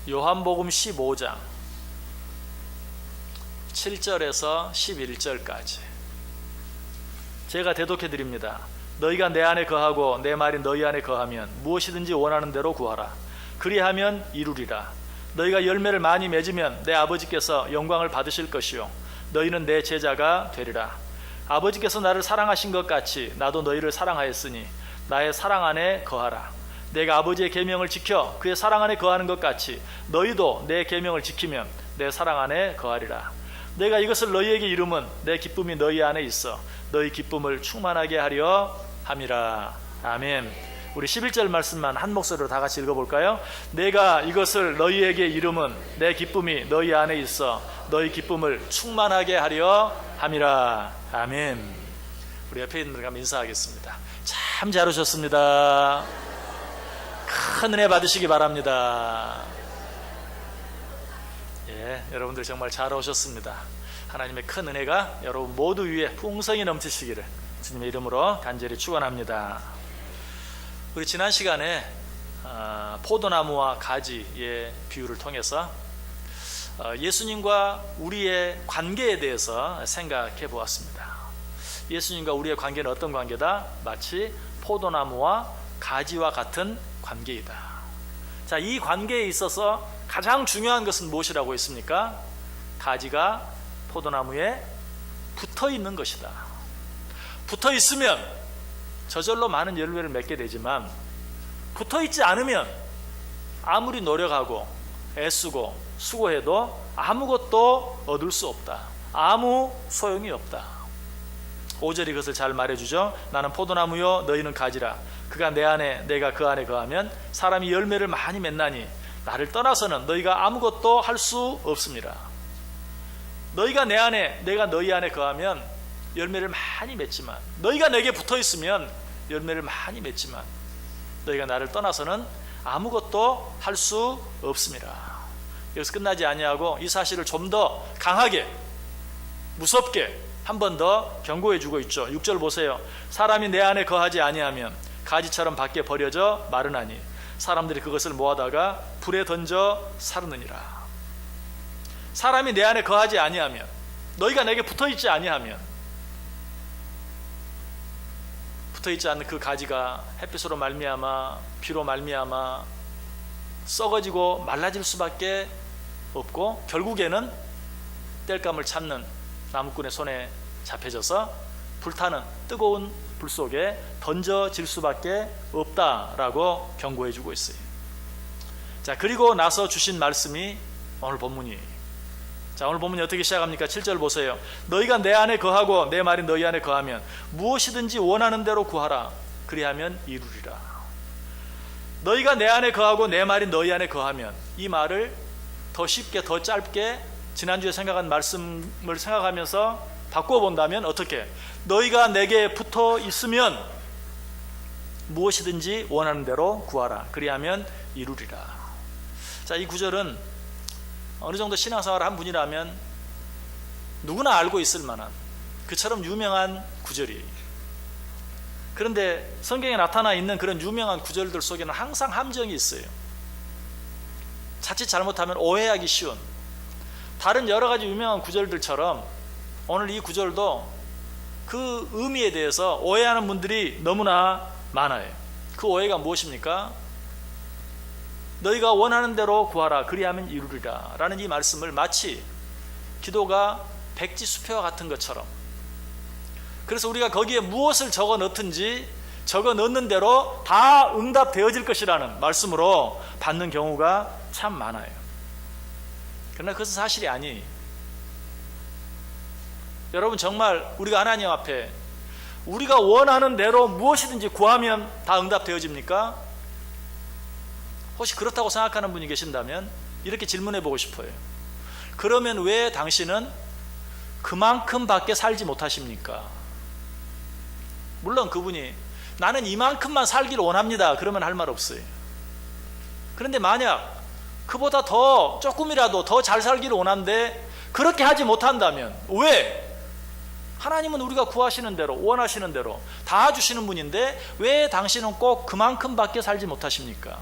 요한복음 15장 7절에서 11절까지 제가 대독해 드립니다. 너희가 내 안에 거하고 내 말이 너희 안에 거하면 무엇이든지 원하는 대로 구하라. 그리하면 이루리라. 너희가 열매를 많이 맺으면 내 아버지께서 영광을 받으실 것이요 너희는 내 제자가 되리라. 아버지께서 나를 사랑하신 것 같이 나도 너희를 사랑하였으니 나의 사랑 안에 거하라. 내가 아버지의 계명을 지켜 그의 사랑 안에 거하는 것 같이 너희도 내 계명을 지키면 내 사랑 안에 거하리라. 내가 이것을 너희에게 이름은 내 기쁨이 너희 안에 있어 너희 기쁨을 충만하게 하려 함이라. 아멘. 우리 11절 말씀만 한 목소리로 다 같이 읽어볼까요? 내가 이것을 너희에게 이름은 내 기쁨이 너희 안에 있어 너희 기쁨을 충만하게 하려 함이라. 아멘. 우리 옆에 있는 분과 인사하겠습니다. 참 잘 오셨습니다. 큰 은혜 받으시기 바랍니다. 예, 여러분들 정말 잘 오셨습니다. 하나님의 큰 은혜가 여러분 모두 위에 풍성히 넘치시기를 주님의 이름으로 간절히 축원합니다. 우리 지난 시간에 포도나무와 가지의 비유를 통해서 예수님과 우리의 관계에 대해서 생각해 보았습니다. 예수님과 우리의 관계는 어떤 관계다? 마치 포도나무와 가지와 같은 관계이다. 자, 이 관계에 있어서 가장 중요한 것은 무엇이라고 했습니까? 가지가 포도나무에 붙어 있는 것이다. 붙어 있으면 저절로 많은 열매를 맺게 되지만 붙어 있지 않으면 아무리 노력하고 애쓰고 수고해도 아무것도 얻을 수 없다. 아무 소용이 없다. 5절이 그것을 잘 말해주죠. 나는 포도나무요 너희는 가지라. 그가 내 안에 내가 그 안에 거하면 사람이 열매를 많이 맺나니 나를 떠나서는 너희가 아무것도 할 수 없습니다. 너희가 내 안에 내가 너희 안에 거하면 열매를 많이 맺지만 너희가 내게 붙어 있으면 열매를 많이 맺지만 너희가 나를 떠나서는 아무것도 할 수 없습니다. 여기서 끝나지 아니하고 이 사실을 좀 더 강하게 무섭게 한 번 더 경고해 주고 있죠. 6절 보세요. 사람이 내 안에 거하지 아니하면 가지처럼 밖에 버려져 마르나니 사람들이 그것을 모아다가 불에 던져 사르느니라. 사람이 내 안에 거하지 아니하면 너희가 내게 붙어있지 아니하면 붙어있지 않는 그 가지가 햇빛으로 말미암아 비로 말미암아 썩어지고 말라질 수밖에 없고 결국에는 땔감을 찾는 나무꾼의 손에 잡혀져서 불타는 뜨거운 불 속에 던져질 수밖에 없다라고 경고해 주고 있어요. 자, 그리고 나서 주신 말씀이 오늘 본문이에요. 자, 오늘 본문이 어떻게 시작합니까? 7절 보세요. 너희가 내 안에 거하고 내 말이 너희 안에 거하면 무엇이든지 원하는 대로 구하라. 그리하면 이루리라. 너희가 내 안에 거하고 내 말이 너희 안에 거하면, 이 말을 더 쉽게 더 짧게 지난주에 생각한 말씀을 생각하면서 바꿔본다면 어떻게? 너희가 내게 붙어 있으면 무엇이든지 원하는 대로 구하라. 그리하면 이루리라. 자, 이 구절은 어느 정도 신앙생활을 한 분이라면 누구나 알고 있을 만한 그처럼 유명한 구절이에요. 그런데 성경에 나타나 있는 그런 유명한 구절들 속에는 항상 함정이 있어요. 자칫 잘못하면 오해하기 쉬운 다른 여러 가지 유명한 구절들처럼 오늘 이 구절도 그 의미에 대해서 오해하는 분들이 너무나 많아요. 그 오해가 무엇입니까? 너희가 원하는 대로 구하라. 그리하면 이루리라 라는 이 말씀을 마치 기도가 백지수표와 같은 것처럼, 그래서 우리가 거기에 무엇을 적어 넣든지 적어 넣는 대로 다 응답되어질 것이라는 말씀으로 받는 경우가 참 많아요. 그러나 그것은 사실이 아니에요. 여러분, 정말 우리가 하나님 앞에 우리가 원하는 대로 무엇이든지 구하면 다 응답되어집니까? 혹시 그렇다고 생각하는 분이 계신다면 이렇게 질문해 보고 싶어요. 그러면 왜 당신은 그만큼밖에 살지 못하십니까? 물론 그분이 나는 이만큼만 살기를 원합니다 그러면 할 말 없어요. 그런데 만약 그보다 더 조금이라도 더 잘 살기를 원하는데 그렇게 하지 못한다면 왜? 하나님은 우리가 구하시는 대로 원하시는 대로 다 주시는 분인데 왜 당신은 꼭 그만큼밖에 살지 못하십니까?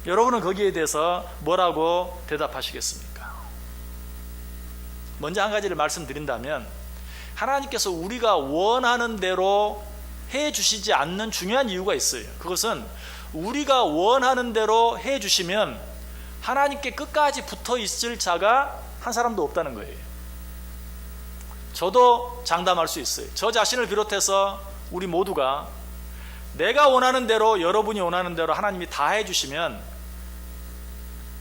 여러분은 거기에 대해서 뭐라고 대답하시겠습니까? 먼저 한 가지를 말씀드린다면, 하나님께서 우리가 원하는 대로 해주시지 않는 중요한 이유가 있어요. 그것은 우리가 원하는 대로 해주시면 하나님께 끝까지 붙어 있을 자가 한 사람도 없다는 거예요. 저도 장담할 수 있어요. 저 자신을 비롯해서 우리 모두가 내가 원하는 대로, 여러분이 원하는 대로 하나님이 다 해주시면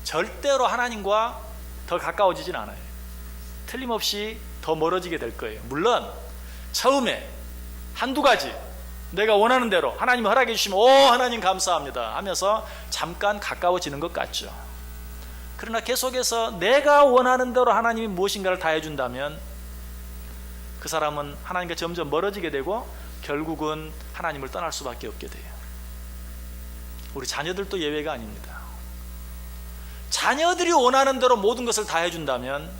절대로 하나님과 더 가까워지진 않아요. 틀림없이 더 멀어지게 될 거예요. 물론 처음에 한두 가지 내가 원하는 대로 하나님이 허락해 주시면 오 하나님 감사합니다 하면서 잠깐 가까워지는 것 같죠. 그러나 계속해서 내가 원하는 대로 하나님이 무엇인가를 다 해준다면 그 사람은 하나님과 점점 멀어지게 되고 결국은 하나님을 떠날 수밖에 없게 돼요. 우리 자녀들도 예외가 아닙니다. 자녀들이 원하는 대로 모든 것을 다 해준다면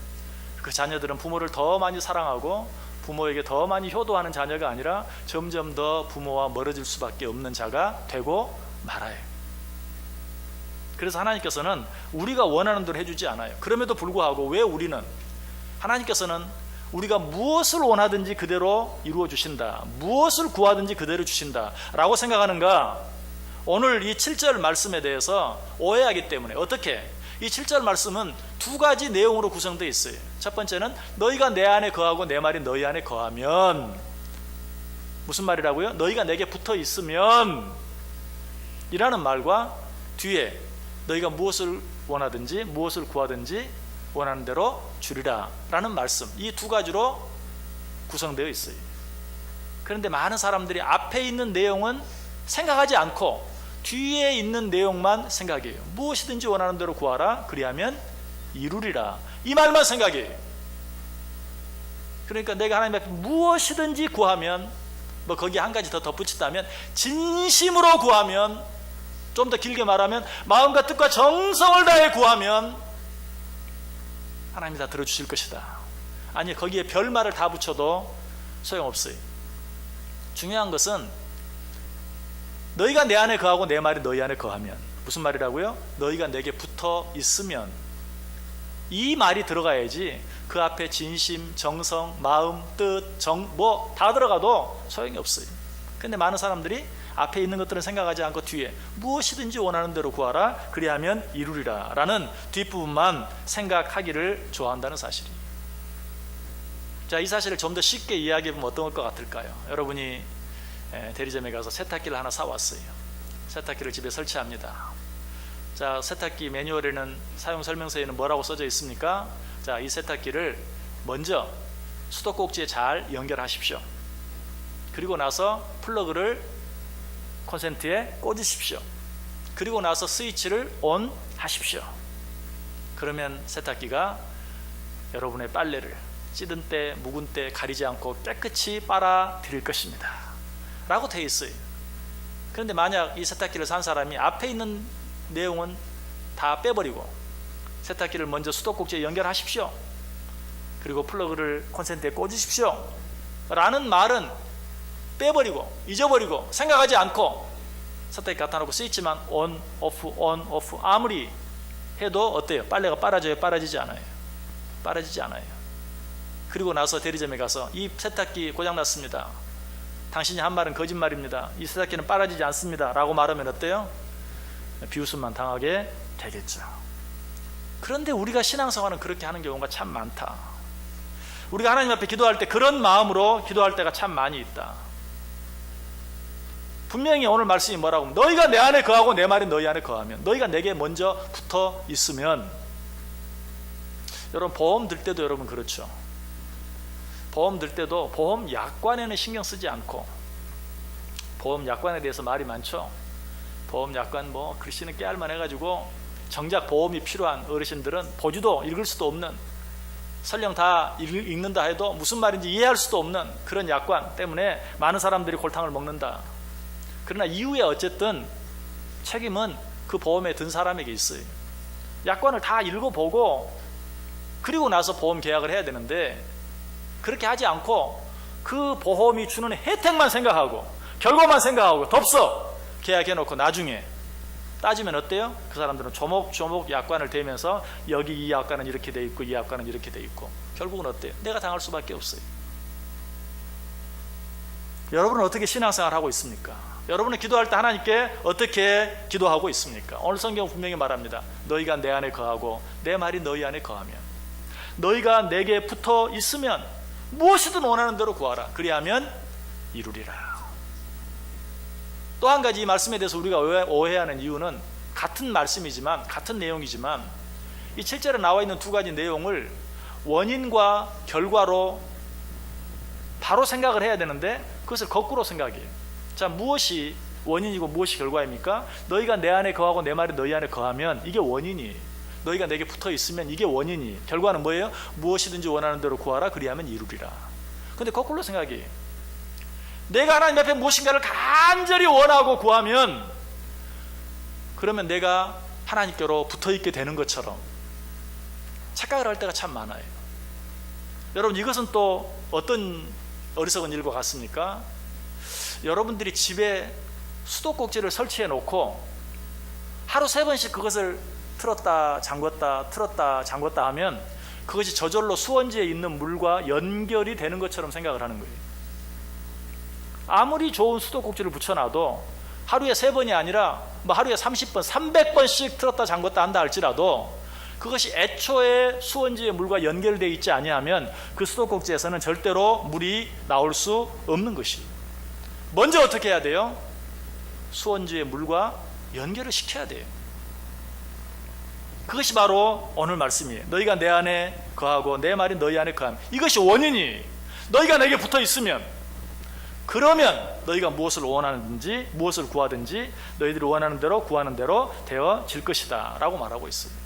그 자녀들은 부모를 더 많이 사랑하고 부모에게 더 많이 효도하는 자녀가 아니라 점점 더 부모와 멀어질 수밖에 없는 자가 되고 말아요. 그래서 하나님께서는 우리가 원하는 대로 해주지 않아요. 그럼에도 불구하고 왜 우리는, 하나님께서는 우리가 무엇을 원하든지 그대로 이루어 주신다, 무엇을 구하든지 그대로 주신다 라고 생각하는가? 오늘 이 7절 말씀에 대해서 오해하기 때문에. 어떻게? 이 7절 말씀은 두 가지 내용으로 구성되어 있어요. 첫 번째는 너희가 내 안에 거하고 내 말이 너희 안에 거하면, 무슨 말이라고요? 너희가 내게 붙어 있으면 이라는 말과 뒤에 너희가 무엇을 원하든지 무엇을 구하든지 원하는 대로 주리라 라는 말씀, 이 두 가지로 구성되어 있어요. 그런데 많은 사람들이 앞에 있는 내용은 생각하지 않고 뒤에 있는 내용만 생각해요. 무엇이든지 원하는 대로 구하라, 그리하면 이루리라, 이 말만 생각해요. 그러니까 내가 하나님 앞에 무엇이든지 구하면, 뭐 거기에 한 가지 더 덧붙인다면 진심으로 구하면, 좀 더 길게 말하면 마음과 뜻과 정성을 다해 구하면 하나님이 다 들어주실 것이다. 아니, 거기에 별말을 다 붙여도 소용없어요. 중요한 것은 너희가 내 안에 거하고 내 말이 너희 안에 거하면, 무슨 말이라고요? 너희가 내게 붙어 있으면, 이 말이 들어가야지 그 앞에 진심, 정성, 마음, 뜻, 뭐 다 들어가도 소용이 없어요. 근데 많은 사람들이 앞에 있는 것들은 생각하지 않고 뒤에 무엇이든지 원하는 대로 구하라, 그리하면 이루리라 라는 뒷부분만 생각하기를 좋아한다는 사실이. 자, 이 사실을 좀 더 쉽게 이야기해보면 어떤 것 같을까요? 여러분이 대리점에 가서 세탁기를 하나 사왔어요. 세탁기를 집에 설치합니다. 자, 세탁기 매뉴얼에는, 사용 설명서에는 뭐라고 써져 있습니까? 자, 이 세탁기를 먼저 수도꼭지에 잘 연결하십시오. 그리고 나서 플러그를 콘센트에 꽂으십시오. 그리고 나서 스위치를 온 하십시오. 그러면 세탁기가 여러분의 빨래를 찌든 때 묵은 때 가리지 않고 깨끗이 빨아 드릴 것입니다 라고 되어 있어요. 그런데 만약 이 세탁기를 산 사람이 앞에 있는 내용은 다 빼버리고 세탁기를 먼저 수도꼭지에 연결하십시오, 그리고 플러그를 콘센트에 꽂으십시오 라는 말은 빼버리고 잊어버리고 생각하지 않고 세탁기 갖다 놓고 스위치만 온 오프 아무리 해도 어때요? 빨래가 빨아져요? 빨아지지 않아요? 빨아지지 않아요. 그리고 나서 대리점에 가서 이 세탁기 고장났습니다, 당신이 한 말은 거짓말입니다, 이 세탁기는 빨아지지 않습니다 라고 말하면 어때요? 비웃음만 당하게 되겠죠. 그런데 우리가 신앙생활은 그렇게 하는 경우가 참 많다. 우리가 하나님 앞에 기도할 때 그런 마음으로 기도할 때가 참 많이 있다. 분명히 오늘 말씀이 뭐라고 하면 너희가 내 안에 거하고 내 말이 너희 안에 거하면, 너희가 내게 먼저 붙어 있으면. 여러분, 보험 들 때도 여러분 그렇죠. 보험 들 때도 보험 약관에는 신경 쓰지 않고, 보험 약관에 대해서 말이 많죠. 보험 약관 뭐 글씨는 깨알만 해가지고 정작 보험이 필요한 어르신들은 보지도 읽을 수도 없는, 설령 다 읽는다 해도 무슨 말인지 이해할 수도 없는 그런 약관 때문에 많은 사람들이 골탕을 먹는다. 그러나 이후에 어쨌든 책임은 그 보험에 든 사람에게 있어요. 약관을 다 읽어보고 그리고 나서 보험 계약을 해야 되는데, 그렇게 하지 않고 그 보험이 주는 혜택만 생각하고 결과만 생각하고 덥석 계약해놓고 나중에 따지면 어때요? 그 사람들은 조목조목 약관을 대면서 여기 이 약관은 이렇게 돼 있고 이 약관은 이렇게 돼 있고 결국은 어때요? 내가 당할 수밖에 없어요. 여러분은 어떻게 신앙생활 하고 있습니까? 여러분은 기도할 때 하나님께 어떻게 기도하고 있습니까? 오늘 성경 분명히 말합니다. 너희가 내 안에 거하고 내 말이 너희 안에 거하면, 너희가 내게 붙어 있으면 무엇이든 원하는 대로 구하라. 그리하면 이루리라. 또 한 가지 이 말씀에 대해서 우리가 오해하는 이유는 같은 말씀이지만, 같은 내용이지만 이 7절에 나와 있는 두 가지 내용을 원인과 결과로 바로 생각을 해야 되는데 그것을 거꾸로 생각해요. 자, 무엇이 원인이고 무엇이 결과입니까? 너희가 내 안에 거하고 내 말이 너희 안에 거하면 이게 원인이, 너희가 내게 붙어 있으면 이게 원인이, 결과는 뭐예요? 무엇이든지 원하는 대로 구하라. 그리하면 이루리라. 근데 거꾸로 생각해요. 내가 하나님 앞에 무엇인가를 간절히 원하고 구하면, 그러면 내가 하나님께로 붙어 있게 되는 것처럼 착각을 할 때가 참 많아요. 여러분, 이것은 또 어떤 어리석은 일과 같습니까? 여러분들이 집에 수도꼭지를 설치해 놓고 하루 3번씩 그것을 틀었다 잠궜다 틀었다 잠궜다 하면 그것이 저절로 수원지에 있는 물과 연결이 되는 것처럼 생각을 하는 거예요. 아무리 좋은 수도꼭지를 붙여놔도 하루에 3번이 아니라 하루에 30번, 300번씩 틀었다 잠궜다 한다 할지라도 그것이 애초에 수원지의 물과 연결되어 있지 아니하면 그 수도꼭지에서는 절대로 물이 나올 수 없는 것이. 먼저 어떻게 해야 돼요? 수원지의 물과 연결을 시켜야 돼요. 그것이 바로 오늘 말씀이에요. 너희가 내 안에 거하고 내 말이 너희 안에 거하면, 이것이 원인이, 너희가 내게 붙어 있으면, 그러면 너희가 무엇을 원하는지 무엇을 구하든지 너희들이 원하는 대로 구하는 대로 되어질 것이다 라고 말하고 있습니다.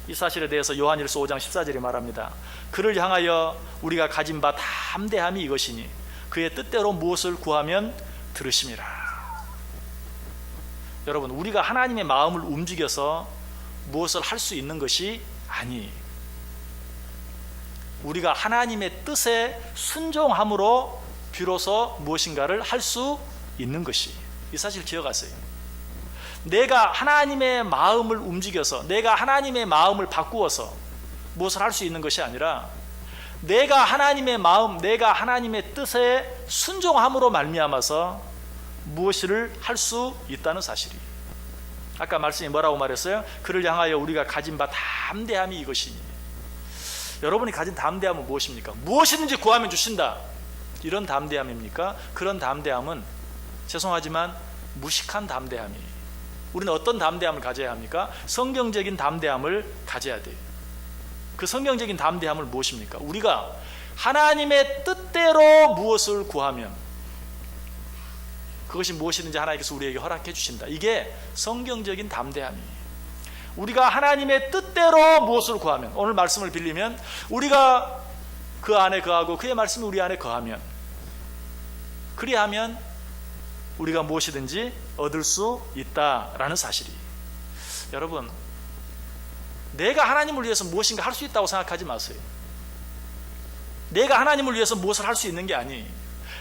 이 사실에 대해서 요한일서 5장 14절에 말합니다. 그를 향하여 우리가 가진 바 담대함이 이것이니 그의 뜻대로 무엇을 구하면 들으심이라. 여러분, 우리가 하나님의 마음을 움직여서 무엇을 할 수 있는 것이 아니, 우리가 하나님의 뜻에 순종함으로 비로소 무엇인가를 할 수 있는 것이, 이 사실 기억하세요. 내가 하나님의 마음을 움직여서, 내가 하나님의 마음을 바꾸어서 무엇을 할 수 있는 것이 아니라 내가 하나님의 마음, 내가 하나님의 뜻에 순종함으로 말미암아서 무엇을 할 수 있다는 사실이. 아까 말씀이 뭐라고 말했어요? 그를 향하여 우리가 가진 바 담대함이 이것이니. 여러분이 가진 담대함은 무엇입니까? 무엇이든지 구하면 주신다, 이런 담대함입니까? 그런 담대함은 죄송하지만 무식한 담대함이에요. 우리는 어떤 담대함을 가져야 합니까? 성경적인 담대함을 가져야 돼요. 그 성경적인 담대함을 무엇입니까? 우리가 하나님의 뜻대로 무엇을 구하면 그것이 무엇이든지 하나님께서 우리에게 허락해 주신다. 이게 성경적인 담대함이에요. 우리가 하나님의 뜻대로 무엇을 구하면, 오늘 말씀을 빌리면 우리가 그 안에 거하고 그의 말씀이 우리 안에 거하면, 그리하면 우리가 무엇이든지 얻을 수 있다라는 사실이. 여러분, 내가 하나님을 위해서 무엇인가 할 수 있다고 생각하지 마세요. 내가 하나님을 위해서 무엇을 할 수 있는 게 아니,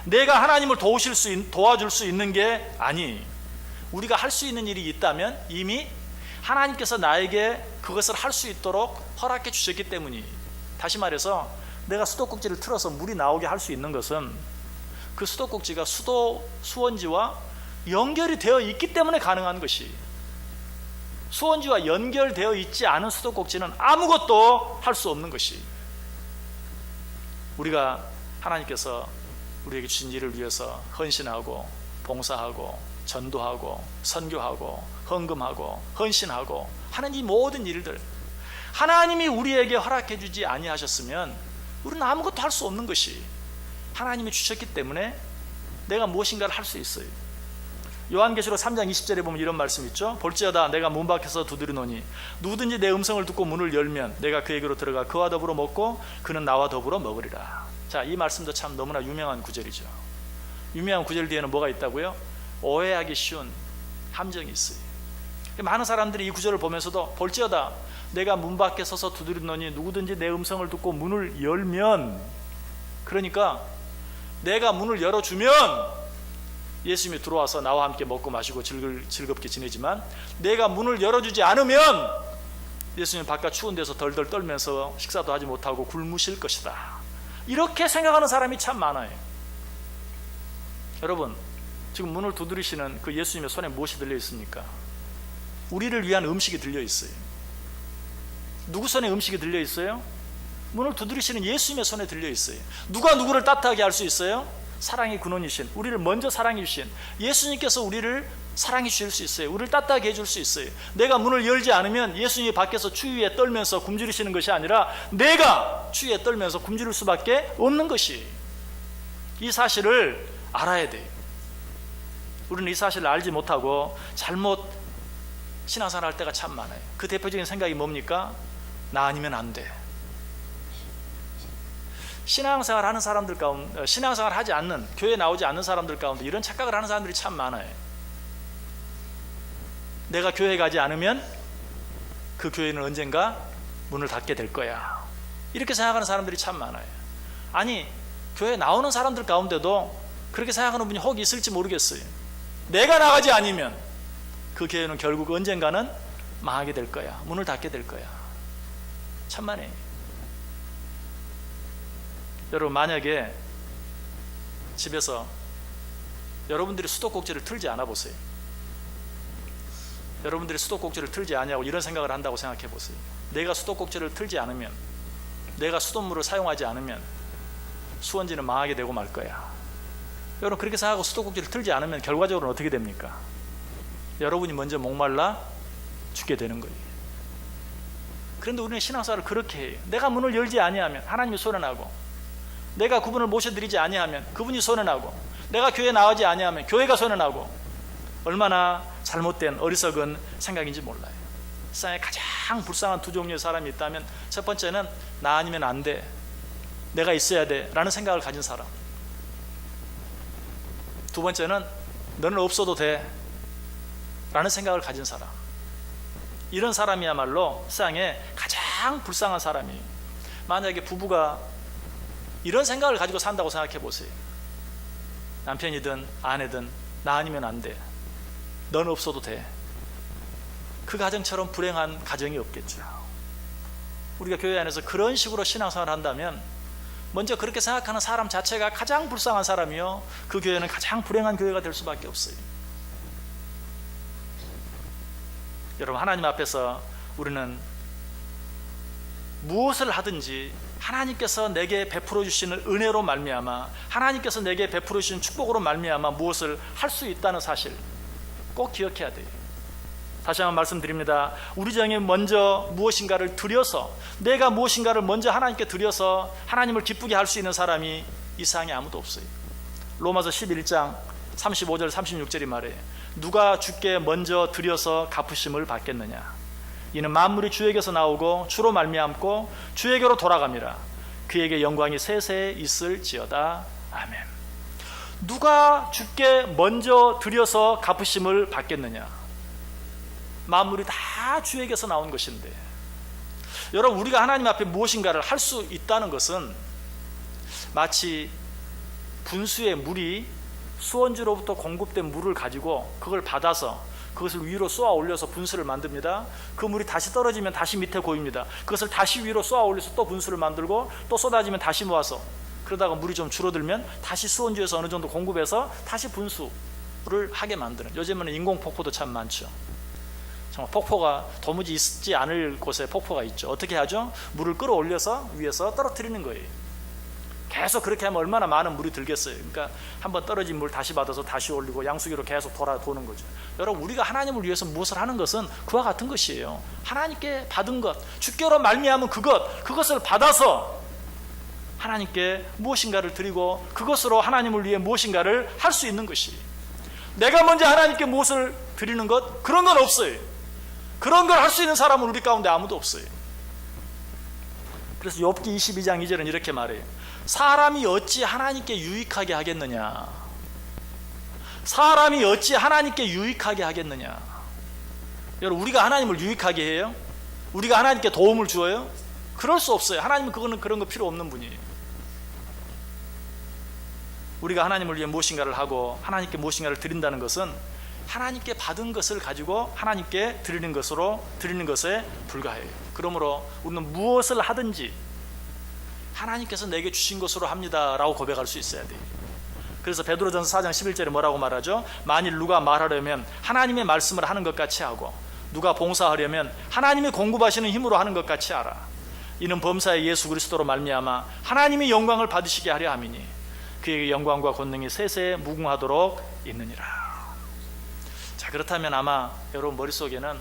내가 하나님을 도와줄 수 있는 게 아니, 우리가 할 수 있는 일이 있다면 이미 하나님께서 나에게 그것을 할 수 있도록 허락해 주셨기 때문이. 다시 말해서 내가 수도꼭지를 틀어서 물이 나오게 할 수 있는 것은 그 수도꼭지가 수원지와 연결이 되어 있기 때문에 가능한 것이, 수원지와 연결되어 있지 않은 수도꼭지는 아무것도 할 수 없는 것이. 우리가 하나님께서 우리에게 주신 일을 위해서 헌신하고 봉사하고 전도하고 선교하고 헌금하고 헌신하고 하는 이 모든 일들, 하나님이 우리에게 허락해 주지 아니하셨으면 우리는 아무것도 할 수 없는 것이, 하나님이 주셨기 때문에 내가 무엇인가를 할 수 있어요. 요한계시록 3장 20절에 보면 이런 말씀 있죠. 볼지어다 내가 문 밖에서 두드리노니 누구든지 내 음성을 듣고 문을 열면 내가 그에게로 들어가 그와 더불어 먹고 그는 나와 더불어 먹으리라. 자, 이 말씀도 참 너무나 유명한 구절이죠. 유명한 구절 뒤에는 뭐가 있다고요? 오해하기 쉬운 함정이 있어요. 많은 사람들이 이 구절을 보면서도 볼지어다 내가 문 밖에 서서 두드리노니 누구든지 내 음성을 듣고 문을 열면, 그러니까 내가 문을 열어주면 예수님이 들어와서 나와 함께 먹고 마시고 즐겁게 지내지만 내가 문을 열어주지 않으면 예수님 바깥 추운 데서 덜덜 떨면서 식사도 하지 못하고 굶으실 것이다. 이렇게 생각하는 사람이 참 많아요. 여러분, 지금 문을 두드리시는 그 예수님의 손에 무엇이 들려 있습니까? 우리를 위한 음식이 들려 있어요. 누구 손에 음식이 들려 있어요? 문을 두드리시는 예수님의 손에 들려 있어요. 누가 누구를 따뜻하게 할 수 있어요? 사랑의 근원이신, 우리를 먼저 사랑해 주신 예수님께서 우리를 사랑해 주실 수 있어요. 우리를 따뜻하게 해줄 수 있어요. 내가 문을 열지 않으면 예수님이 밖에서 추위에 떨면서 굶주리시는 것이 아니라 내가 추위에 떨면서 굶주릴 수밖에 없는 것이, 이 사실을 알아야 돼요. 우리는 이 사실을 알지 못하고 잘못 신앙생활 할 때가 참 많아요. 그 대표적인 생각이 뭡니까? 나 아니면 안 돼. 신앙생활 하는 사람들 가운데, 신앙생활 하지 않는, 교회 나오지 않는 사람들 가운데 이런 착각을 하는 사람들이 참 많아요. 내가 교회 가지 않으면 그 교회는 언젠가 문을 닫게 될 거야, 이렇게 생각하는 사람들이 참 많아요. 아니, 교회 나오는 사람들 가운데도 그렇게 생각하는 분이 혹 있을지 모르겠어요. 내가 나가지 않으면 그 교회는 결국 언젠가는 망하게 될 거야, 문을 닫게 될 거야. 참만해요. 여러분, 만약에 집에서 여러분들이 수도꼭지를 틀지 않아 보세요. 여러분들이 수도꼭지를 틀지 않냐고 이런 생각을 한다고 생각해 보세요. 내가 수도꼭지를 틀지 않으면, 내가 수돗물을 사용하지 않으면 수원지는 망하게 되고 말 거야. 여러분, 그렇게 생각하고 수도꼭지를 틀지 않으면 결과적으로는 어떻게 됩니까? 여러분이 먼저 목말라 죽게 되는 거예요. 그런데 우리는 신앙생활을 그렇게 해요. 내가 문을 열지 아니하면 하나님이 손해나고, 내가 그분을 모셔드리지 아니하면 그분이 손해나고, 내가 교회 나가지 아니하면 교회가 손해나고, 얼마나 잘못된 어리석은 생각인지 몰라요. 세상에 가장 불쌍한 두 종류의 사람이 있다면, 첫 번째는 나 아니면 안 돼, 내가 있어야 돼 라는 생각을 가진 사람. 두 번째는 너는 없어도 돼 라는 생각을 가진 사람. 이런 사람이야말로 세상에 가장 불쌍한 사람이에요. 만약에 부부가 이런 생각을 가지고 산다고 생각해 보세요. 남편이든 아내든 나 아니면 안 돼, 넌 없어도 돼. 그 가정처럼 불행한 가정이 없겠죠. 우리가 교회 안에서 그런 식으로 신앙생활을 한다면 먼저 그렇게 생각하는 사람 자체가 가장 불쌍한 사람이요, 그 교회는 가장 불행한 교회가 될 수밖에 없어요. 여러분, 하나님 앞에서 우리는 무엇을 하든지 하나님께서 내게 베풀어 주시는 은혜로 말미암아, 하나님께서 내게 베풀어 주신 축복으로 말미암아 무엇을 할 수 있다는 사실 꼭 기억해야 돼요. 다시 한번 말씀드립니다. 우리 중에 먼저 무엇인가를 드려서, 내가 무엇인가를 먼저 하나님께 드려서 하나님을 기쁘게 할 수 있는 사람이 이 세상에 아무도 없어요. 로마서 11장 35절 36절이 말해요. 누가 주께 먼저 드려서 갚으심을 받겠느냐. 이는 만물이 주에게서 나오고 주로 말미암고 주에게로 돌아갑니다. 그에게 영광이 세세 있을지어다. 아멘. 누가 주께 먼저 드려서 갚으심을 받겠느냐. 만물이 다 주에게서 나온 것인데, 여러분, 우리가 하나님 앞에 무엇인가를 할 수 있다는 것은 마치 분수의 물이 수원지로부터 공급된 물을 가지고 그걸 받아서 그것을 위로 쏘아 올려서 분수를 만듭니다. 그 물이 다시 떨어지면 다시 밑에 고입니다. 그것을 다시 위로 쏘아 올려서 또 분수를 만들고, 또 쏟아지면 다시 모아서, 그러다가 물이 좀 줄어들면 다시 수원지에서 어느 정도 공급해서 다시 분수를 하게 만드는, 요즘에는 인공 폭포도 참 많죠. 정말 폭포가 도무지 있지 않을 곳에 폭포가 있죠. 어떻게 하죠? 물을 끌어올려서 위에서 떨어뜨리는 거예요. 계속 그렇게 하면 얼마나 많은 물이 들겠어요. 그러니까 한번 떨어진 물 다시 받아서 다시 올리고 양수기로 계속 도는 거죠. 여러분, 우리가 하나님을 위해서 무엇을 하는 것은 그와 같은 것이에요. 하나님께 받은 것, 주께로 말미암은 그것을 받아서 하나님께 무엇인가를 드리고 그것으로 하나님을 위해 무엇인가를 할 수 있는 것이, 내가 먼저 하나님께 무엇을 드리는 것, 그런 건 없어요. 그런 걸 할 수 있는 사람은 우리 가운데 아무도 없어요. 그래서 욥기 22장 2절은 이렇게 말해요. 사람이 어찌 하나님께 유익하게 하겠느냐. 사람이 어찌 하나님께 유익하게 하겠느냐. 여러분, 우리가 하나님을 유익하게 해요? 우리가 하나님께 도움을 주어요? 그럴 수 없어요. 하나님은 그런 거 필요 없는 분이에요. 우리가 하나님을 위해 무엇인가를 하고 하나님께 무엇인가를 드린다는 것은 하나님께 받은 것을 가지고 하나님께 드리는 것에 불과해요. 그러므로 우리는 무엇을 하든지 하나님께서 내게 주신 것으로 합니다 라고 고백할 수 있어야 돼요. 그래서 베드로전서 4장 11절에 뭐라고 말하죠? 만일 누가 말하려면 하나님의 말씀을 하는 것 같이 하고 누가 봉사하려면 하나님이 공급하시는 힘으로 하는 것 같이 하라. 이는 범사의 예수 그리스도로 말미암아 하나님이 영광을 받으시게 하려 함이니 그에게 영광과 권능이 세세 무궁하도록 있느니라. 자, 그렇다면 아마 여러분 머릿속에는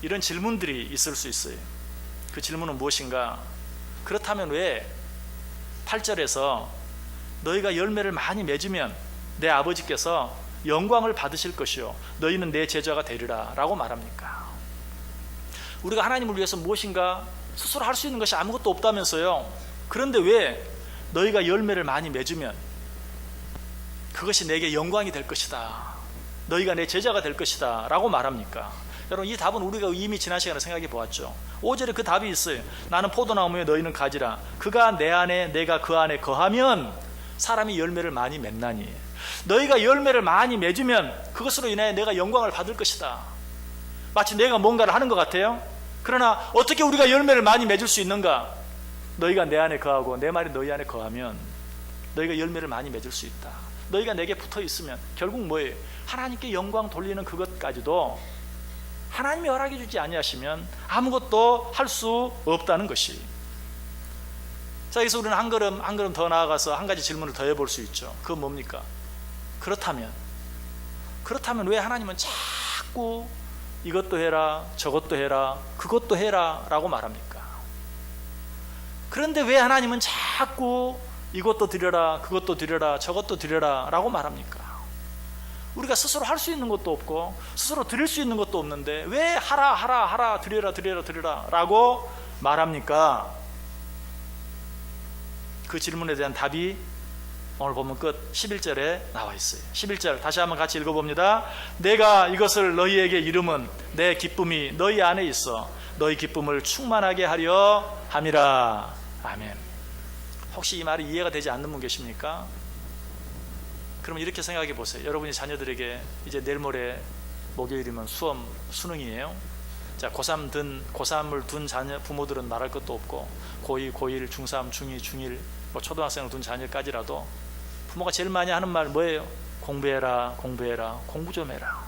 이런 질문들이 있을 수 있어요. 그 질문은 무엇인가? 그렇다면 왜 8절에서 너희가 열매를 많이 맺으면 내 아버지께서 영광을 받으실 것이요 너희는 내 제자가 되리라 라고 말합니까? 우리가 하나님을 위해서 무엇인가 스스로 할 수 있는 것이 아무것도 없다면서요. 그런데 왜 너희가 열매를 많이 맺으면 그것이 내게 영광이 될 것이다, 너희가 내 제자가 될 것이다 라고 말합니까? 여러분, 이 답은 우리가 이미 지난 시간에 생각해 보았죠. 5절에 그 답이 있어요. 나는 포도나무에 너희는 가지라. 그가 내 안에 내가 그 안에 거하면 사람이 열매를 많이 맺나니. 너희가 열매를 많이 맺으면 그것으로 인해 내가 영광을 받을 것이다. 마치 내가 뭔가를 하는 것 같아요. 그러나 어떻게 우리가 열매를 많이 맺을 수 있는가? 너희가 내 안에 거하고 내 말이 너희 안에 거하면 너희가 열매를 많이 맺을 수 있다. 너희가 내게 붙어 있으면 결국 뭐예요? 하나님께 영광 돌리는 그것까지도 하나님이 허락해 주지 아니하시면 아무것도 할 수 없다는 것이. 자, 여기서 우리는 한 걸음 더 나아가서 한 가지 질문을 더 해볼 수 있죠. 그건 뭡니까? 그렇다면 왜 하나님은 자꾸 이것도 해라, 저것도 해라, 그것도 해라 라고 말합니까? 그런데 왜 하나님은 자꾸 이것도 드려라, 그것도 드려라, 저것도 드려라 라고 말합니까? 우리가 스스로 할 수 있는 것도 없고 스스로 드릴 수 있는 것도 없는데 왜 하라 드려라 라고 말합니까? 그 질문에 대한 답이 오늘 보면 끝 11절에 나와 있어요. 11절 다시 한번 같이 읽어봅니다. 내가 이것을 너희에게 이름은 내 기쁨이 너희 안에 있어 너희 기쁨을 충만하게 하려 함이라. 아멘. 혹시 이 말이 이해가 되지 않는 분 계십니까? 그러면 이렇게 생각해 보세요. 여러분이 자녀들에게 이제 내일 모레 목요일이면 수능이에요. 자, 고3을 둔 자녀 부모들은 말할 것도 없고 고2, 고1, 중3, 중2, 중1 뭐 초등학생을 둔 자녀까지라도 부모가 제일 많이 하는 말 뭐예요? 공부해라, 공부 좀 해라.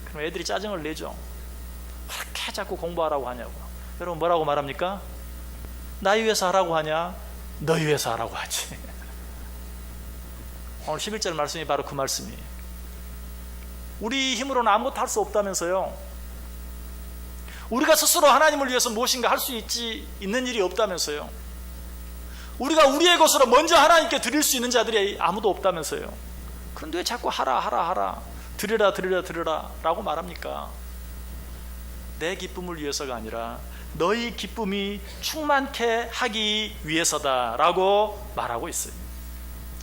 그럼 애들이 짜증을 내죠. 그렇게 자꾸 공부하라고 하냐고. 여러분 뭐라고 말합니까? 나이 위해서 하라고 하냐? 너희 위해서 하라고 하지. 오늘 11절 말씀이 바로 그 말씀이에요. 우리 힘으로는 아무것도 할 수 없다면서요. 우리가 스스로 하나님을 위해서 무엇인가 할 수 있는 일이 없다면서요. 우리가 우리의 것으로 먼저 하나님께 드릴 수 있는 자들이 아무도 없다면서요. 그런데 왜 자꾸 하라 드리라 라고 말합니까? 내 기쁨을 위해서가 아니라 너희 기쁨이 충만케 하기 위해서다 라고 말하고 있어요.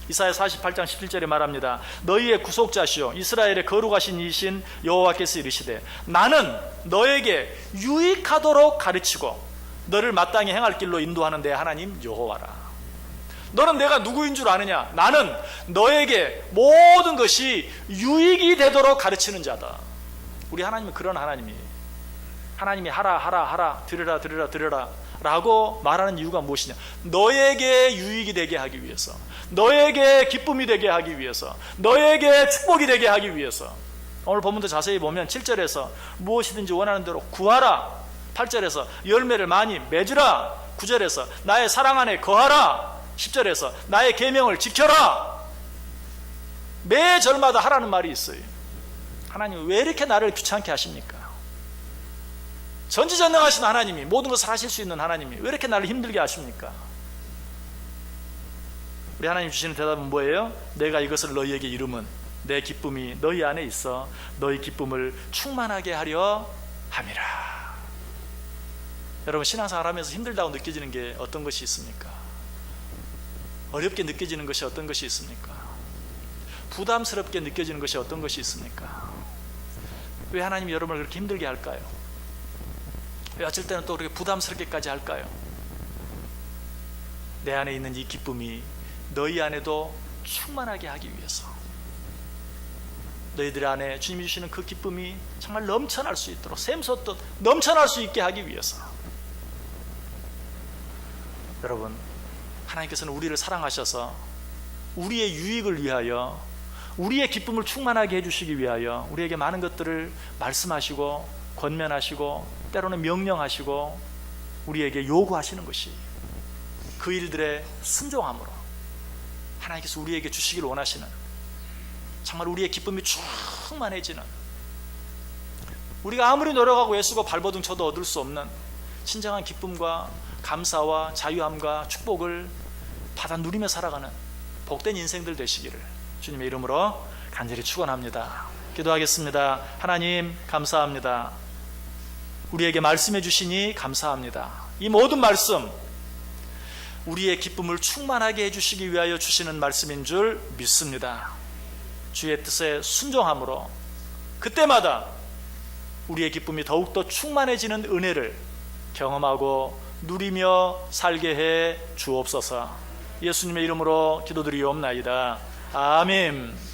이사야 48장 17절에 말합니다. 너희의 구속자시오 이스라엘의 거룩하신 이신 여호와께서 이르시되 나는 너에게 유익하도록 가르치고 너를 마땅히 행할 길로 인도하는 내 하나님 여호와라. 너는 내가 누구인 줄 아느냐? 나는 너에게 모든 것이 유익이 되도록 가르치는 자다. 우리 하나님은 그런 하나님이에요. 하나님이 하라 드려라 라고 말하는 이유가 무엇이냐? 너에게 유익이 되게 하기 위해서, 너에게 기쁨이 되게 하기 위해서, 너에게 축복이 되게 하기 위해서. 오늘 본문도 자세히 보면 7절에서 무엇이든지 원하는 대로 구하라, 8절에서 열매를 많이 맺으라, 9절에서 나의 사랑 안에 거하라, 10절에서 나의 계명을 지켜라. 매 절마다 하라는 말이 있어요. 하나님 왜 이렇게 나를 귀찮게 하십니까? 전지전능하신 하나님이, 모든 것을 하실 수 있는 하나님이 왜 이렇게 나를 힘들게 하십니까? 우리 하나님 주시는 대답은 뭐예요? 내가 이것을 너희에게 이름은 내 기쁨이 너희 안에 있어 너희 기쁨을 충만하게 하려 함이라. 여러분, 신앙생활 하면서 힘들다고 느껴지는 게 어떤 것이 있습니까? 어렵게 느껴지는 것이 어떤 것이 있습니까? 부담스럽게 느껴지는 것이 어떤 것이 있습니까? 왜 하나님이 여러분을 그렇게 힘들게 할까요? 왜 어쩔 때는 또 그렇게 부담스럽게까지 할까요? 내 안에 있는 이 기쁨이 너희 안에도 충만하게 하기 위해서, 너희들 안에 주님이 주시는 그 기쁨이 정말 넘쳐날 수 있도록, 샘솟듯 넘쳐날 수 있게 하기 위해서. 여러분, 하나님께서는 우리를 사랑하셔서 우리의 유익을 위하여, 우리의 기쁨을 충만하게 해주시기 위하여 우리에게 많은 것들을 말씀하시고 권면하시고 때로는 명령하시고 우리에게 요구하시는 것이, 그 일들의 순종함으로 하나님께서 우리에게 주시기를 원하시는, 정말 우리의 기쁨이 충만해지는, 우리가 아무리 노력하고 애쓰고 발버둥 쳐도 얻을 수 없는 진정한 기쁨과 감사와 자유함과 축복을 받아 누리며 살아가는 복된 인생들 되시기를 주님의 이름으로 간절히 축원합니다. 기도하겠습니다. 하나님, 감사합니다. 우리에게 말씀해 주시니 감사합니다. 이 모든 말씀, 우리의 기쁨을 충만하게 해주시기 위하여 주시는 말씀인 줄 믿습니다. 주의 뜻에 순종함으로 그때마다 우리의 기쁨이 더욱더 충만해지는 은혜를 경험하고 누리며 살게 해 주옵소서. 예수님의 이름으로 기도드리옵나이다. 아멘.